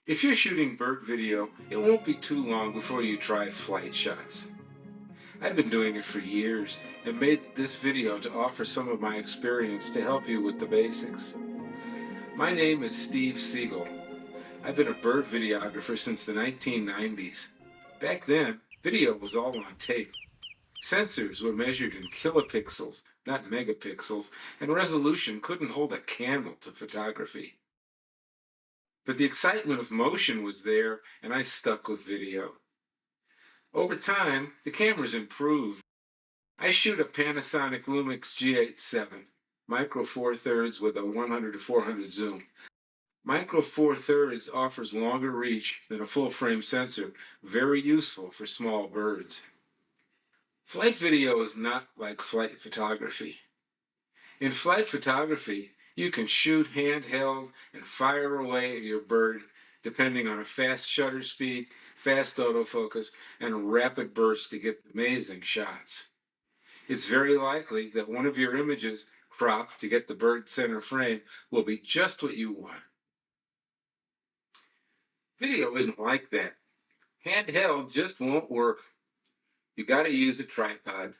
If you're shooting bird video, it won't be too long before you try flight shots. I've been doing it for years and made this video to offer some of my experience to help you with the basics. My name is Steve Siegel. I've been a bird videographer since the 1990s. Back then, video was all on tape. Sensors were measured in kilopixels, not megapixels, and resolution couldn't hold a candle to photography. But the excitement of motion was there, and I stuck with video. Over time, the cameras improved. I shoot a Panasonic Lumix G8-7, micro four thirds with a 100 to 400 zoom. Micro four thirds offers longer reach than a full frame sensor, very useful for small birds. Flight video is not like flight photography. In flight photography, you can shoot handheld and fire away at your bird depending on a fast shutter speed, fast autofocus, and rapid bursts to get amazing shots. It's very likely that one of your images, cropped to get the bird center frame, will be just what you want. Video isn't like that. Handheld just won't work. You got to use a tripod.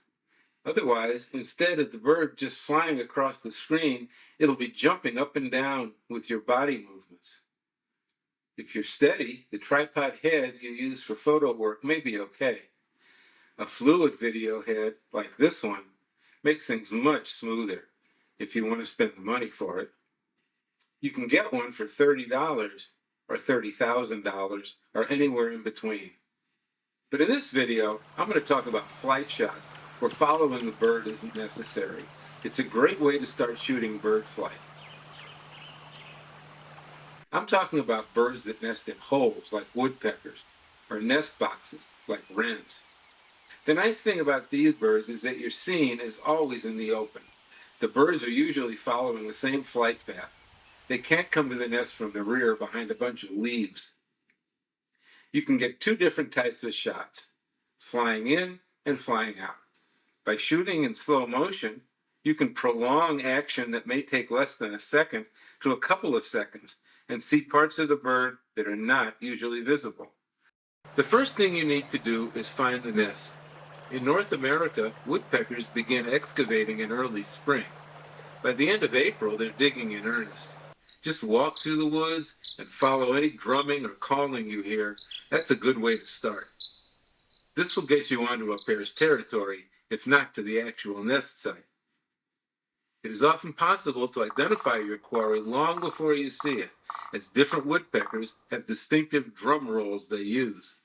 Otherwise, instead of the bird just flying across the screen, it'll be jumping up and down with your body movements. If you're steady, the tripod head you use for photo work may be okay. A fluid video head, like this one, makes things much smoother if you want to spend the money for it. You can get one for $30 or $30,000 or anywhere in between. But in this video, I'm going to talk about flight shots where following the bird isn't necessary. It's a great way to start shooting bird flight. I'm talking about birds that nest in holes like woodpeckers or nest boxes like wrens. The nice thing about these birds is that your scene is always in the open. The birds are usually following the same flight path. They can't come to the nest from the rear behind a bunch of leaves. You can get two different types of shots, flying in and flying out. By shooting in slow motion, you can prolong action that may take less than a second to a couple of seconds and see parts of the bird that are not usually visible. The first thing you need to do is find the nest. In North America, woodpeckers begin excavating in early spring. By the end of April, they're digging in earnest. Just walk through the woods and follow any drumming or calling you hear. That's a good way to start. This will get you onto a pair's territory, if not to the actual nest site. It is often possible to identify your quarry long before you see it, as different woodpeckers have distinctive drum rolls they use.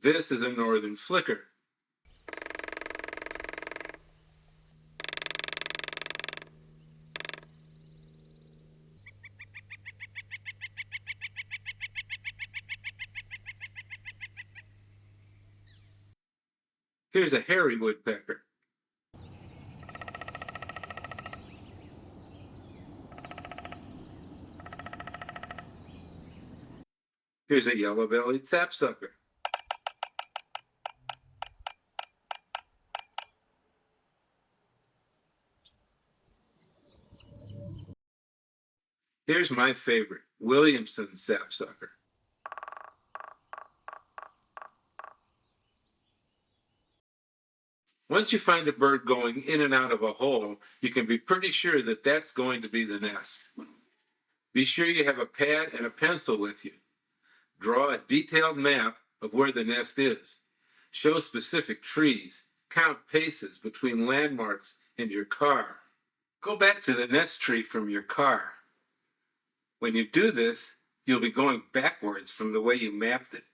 This is a northern flicker. Here's a hairy woodpecker. Here's a yellow-bellied sapsucker. Here's my favorite, Williamson sapsucker. Once you find a bird going in and out of a hole, you can be pretty sure that that's going to be the nest. Be sure you have a pad and a pencil with you. Draw a detailed map of where the nest is. Show specific trees. Count paces between landmarks and your car. Go back to the nest tree from your car. When you do this, you'll be going backwards from the way you mapped it.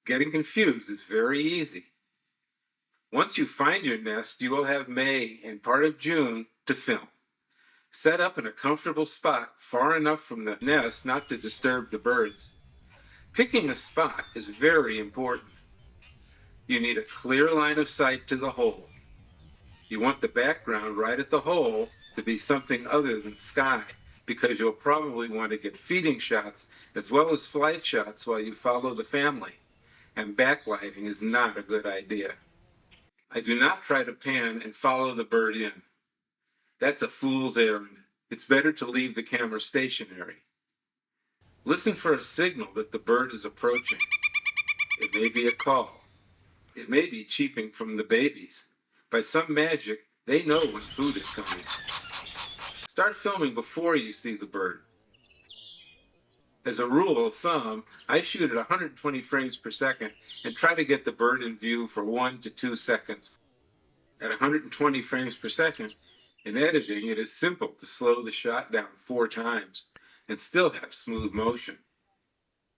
Getting confused is very easy. Once you find your nest, you will have May and part of June to film. Set up in a comfortable spot far enough from the nest not to disturb the birds. Picking a spot is very important. You need a clear line of sight to the hole. You want the background right at the hole to be something other than sky, because you'll probably want to get feeding shots as well as flight shots while you follow the family, and backlighting is not a good idea. I do not try to pan and follow the bird in. That's a fool's errand. It's better to leave the camera stationary. Listen for a signal that the bird is approaching. It may be a call. It may be cheeping from the babies. By some magic, they know when food is coming. Start filming before you see the bird. As a rule of thumb, I shoot at 120 frames per second and try to get the bird in view for 1 to 2 seconds. At 120 frames per second, in editing, it is simple to slow the shot down 4 times and still have smooth motion.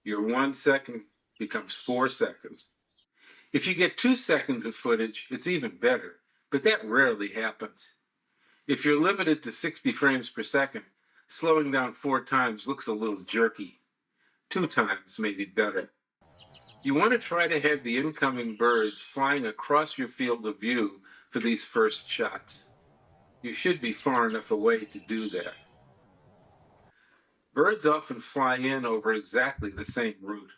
Your 1 second becomes 4 seconds. If you get 2 seconds of footage, it's even better, but that rarely happens. If you're limited to 60 frames per second, slowing down 4 times looks a little jerky. 2 times may be better. You want to try to have the incoming birds flying across your field of view for these first shots. You should be far enough away to do that. Birds often fly in over exactly the same route.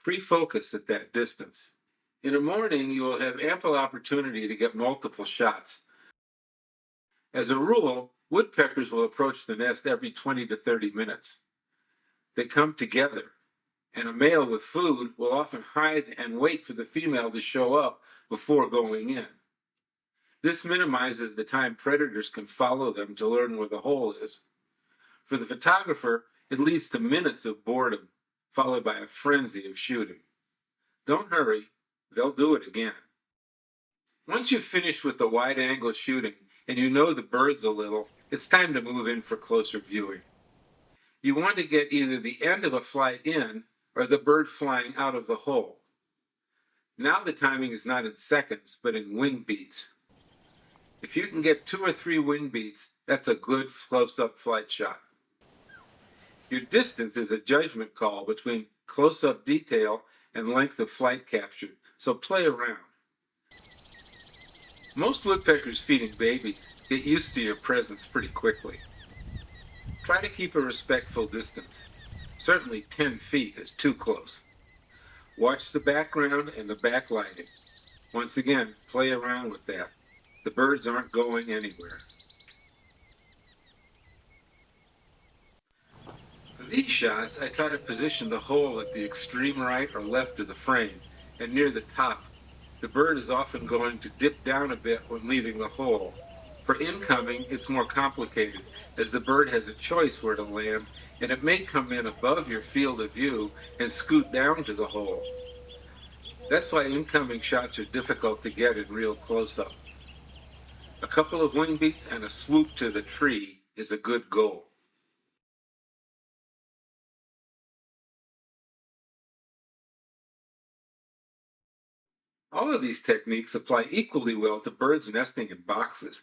Pre-focus at that distance. In the morning, you will have ample opportunity to get multiple shots. As a rule, woodpeckers will approach the nest every 20 to 30 minutes. They come together, and a male with food will often hide and wait for the female to show up before going in. This minimizes the time predators can follow them to learn where the hole is. For the photographer, it leads to minutes of boredom, followed by a frenzy of shooting. Don't hurry, they'll do it again. Once you've finished with the wide-angle shooting and you know the birds a little, it's time to move in for closer viewing. You want to get either the end of a flight in or the bird flying out of the hole. Now the timing is not in seconds, but in wing beats. If you can get 2 or 3 wing beats, that's a good close-up flight shot. Your distance is a judgment call between close-up detail and length of flight capture, so play around. Most woodpeckers feeding babies get used to your presence pretty quickly. Try to keep a respectful distance. Certainly 10 feet is too close. Watch the background and the backlighting. Once again, play around with that. The birds aren't going anywhere. For these shots, I try to position the hole at the extreme right or left of the frame and near the top. The bird is often going to dip down a bit when leaving the hole. For incoming, it's more complicated, as the bird has a choice where to land, and it may come in above your field of view and scoot down to the hole. That's why incoming shots are difficult to get in real close-up. A couple of wing beats and a swoop to the tree is a good goal. All of these techniques apply equally well to birds nesting in boxes.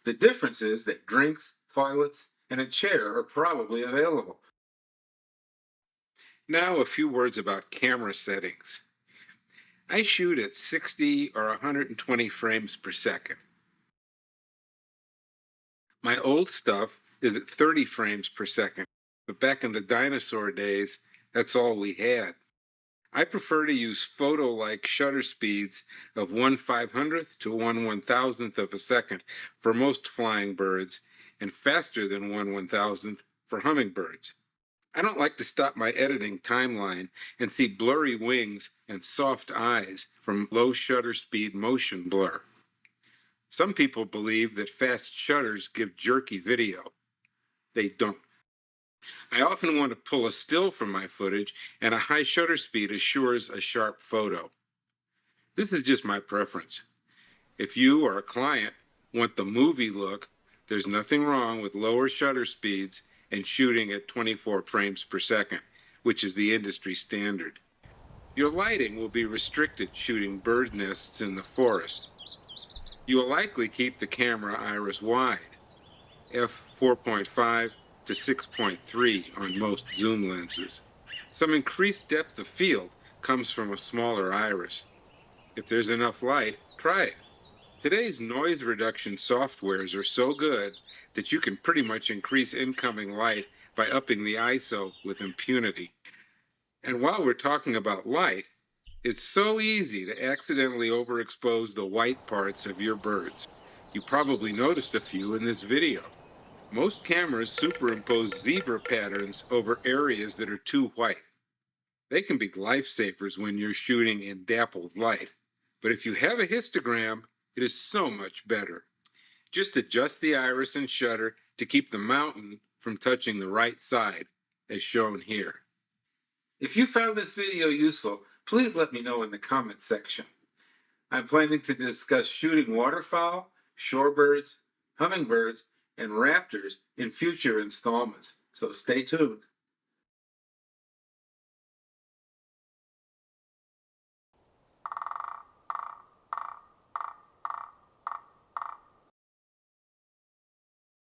The difference is that drinks, toilets, and a chair are probably available. Now a few words about camera settings. I shoot at 60 or 120 frames per second. My old stuff is at 30 frames per second, but back in the dinosaur days, that's all we had. I prefer to use photo-like shutter speeds of 1/500th to 1/1000th of a second for most flying birds, and faster than 1/1000th for hummingbirds. I don't like to stop my editing timeline and see blurry wings and soft eyes from low shutter speed motion blur. Some people believe that fast shutters give jerky video. They don't. I often want to pull a still from my footage, and a high shutter speed assures a sharp photo. This is just my preference. If you or a client want the movie look, there's nothing wrong with lower shutter speeds and shooting at 24 frames per second, which is the industry standard. Your lighting will be restricted shooting bird nests in the forest. You will likely keep the camera iris wide, f4.5 to 6.3 on most zoom lenses. Some increased depth of field comes from a smaller iris. If there's enough light, try it. Today's noise reduction softwares are so good that you can pretty much increase incoming light by upping the ISO with impunity. And while we're talking about light, it's so easy to accidentally overexpose the white parts of your birds. You probably noticed a few in this video. Most cameras superimpose zebra patterns over areas that are too white. They can be lifesavers when you're shooting in dappled light. But if you have a histogram, it is so much better. Just adjust the iris and shutter to keep the mountain from touching the right side, as shown here. If you found this video useful, please let me know in the comments section. I'm planning to discuss shooting waterfowl, shorebirds, hummingbirds, and raptors in future installments, so stay tuned.